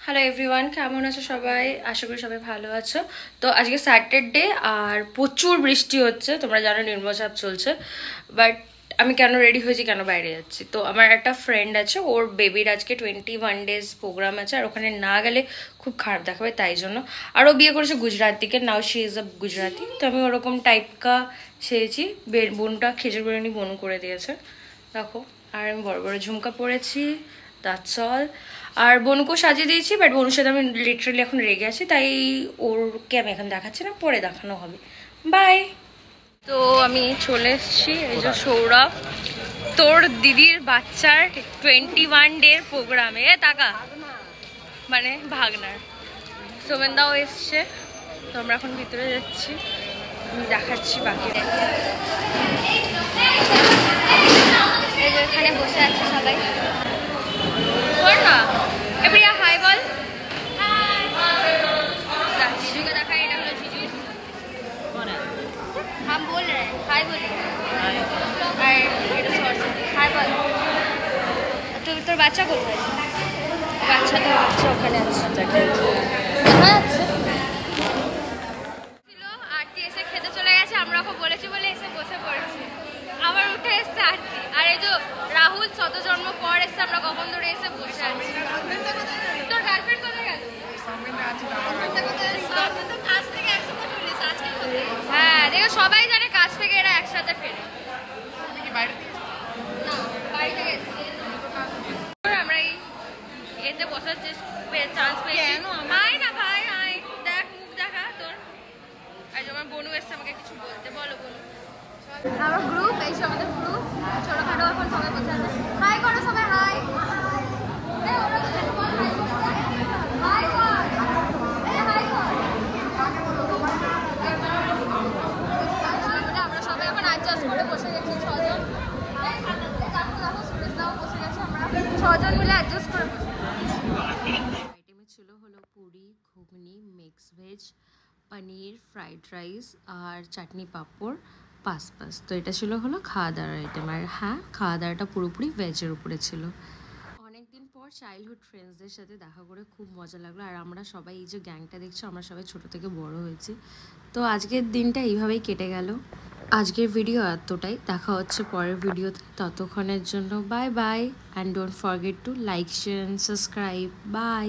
Hello everyone, কেমন আছো সবাই? আশা করি সবাই ভালো আছো। তো আজকে স্যাটারডে আর প্রচুর বৃষ্টি হচ্ছে, তোমরা জানো নিম্নচাপ চলছে। বাট আমি কেন রেডি হয়েছি, কেন বাইরে যাচ্ছি, তো আমার একটা ফ্রেন্ড আছে, ওর বেবির আজকে 21 days প্রোগ্রাম আছে, আর ওখানে না গেলে খুব খারাপ দেখাবে, তাই জন্য। আর ও বিয়ে করেছে গুজরাটিকে, now she is a Gujarati. তো আমি ওরকম টাইপকা সেরেছি। বোনটা খেজুর বিরিয়ানি বনু করে দিয়েছে, দেখো। আর আমি বড় বড় ঝুমকা পরেছি, দ্যাটস অল। আর বনুকেও সাজিয়ে দিয়েছি, বাট বনুর সাথে আমি লিটারালি এখন রেগে আছি, তাই ওরকে আমি এখন দেখাচ্ছি না, পরে দেখানো হবে। বাই। তো আমি চলে এসেছি, এই যে সৌরভ, তোর দিদির বাচ্চার 21 ডে প্রোগ্রামে। টাকা মানে ভাগনার সোমেনদাও এসছে। তো আমরা এখন ভিতরে যাচ্ছি, আমি দেখাচ্ছি বাকি। এখানে বসে আছে সবাই। বল না এপ্রিয়া, হাই বল। জিজু को देखा, এটা হলো জিজু। हम बोल रहे हैं हाय बोलिए। আর এটা সরস্বতী, হাই বল। তোর বাচ্চা কোথায়? বাচ্চা ওখানে আছে, কোথায় আছে? আরতি এসে খেতে চলে গেছে, আমরা ওকে বলেছি বলে এসে বসে পড়েছি। আবার উঠে এসছে আরতি, আর এই যে রাহুল শত জন্ম পর এসছে, আমরা কখন ধরে এসে বসে আছি। তোর গার্লফ্রেন্ড কোথায় গেল? হ্যাঁ দেখো, সবাই জানে কাজ থেকে এরা একসাথে ফেরে। আমরা এই এতে বসার চান্স পেয়েছি। আয় না ভাই, আয় দেখ, মুখ দেখা তোর। আর আমার বনু এসছে আমাকে কিছু বলতে। বলো বনু। আমার গ্রুপ, এই আমাদের গ্রুপ ছোটখাটো, এখন সবাই বসে আছে। হাই করো সবাই, হাই। আমরা সবাই এখন অ্যাডজাস্ট করে বসে গেছি, 6জন। ছজন মিলে অ্যাডজাস্ট করে বসে। আইটেমে ছিল হলো পুরি, ঘুগনি, মিক্স ভেজ, পনির, ফ্রাইড রাইস আর চাটনি, পাঁপড়, পাস। তো এটা ছিল হলো খাওয়া দাওয়ার আইটেম। আর হ্যাঁ, খাওয়া দাওয়াটা পুরোপুরি ভেজের উপরে ছিল। অনেকদিন পর চাইল্ডহুড ফ্রেন্ডসদের সাথে দেখা করে খুব মজা লাগলো। আর আমরা সবাই, এই যে গ্যাংটা দেখছো, আমরা সবাই ছোট থেকে বড় হয়েছি। তো আজকের দিনটা এইভাবেই কেটে গেল। আজকের ভিডিও এতটাই, দেখা হচ্ছে পরের ভিডিওতে। ততক্ষণের জন্য bye bye, and don't forget to like, share and subscribe. By.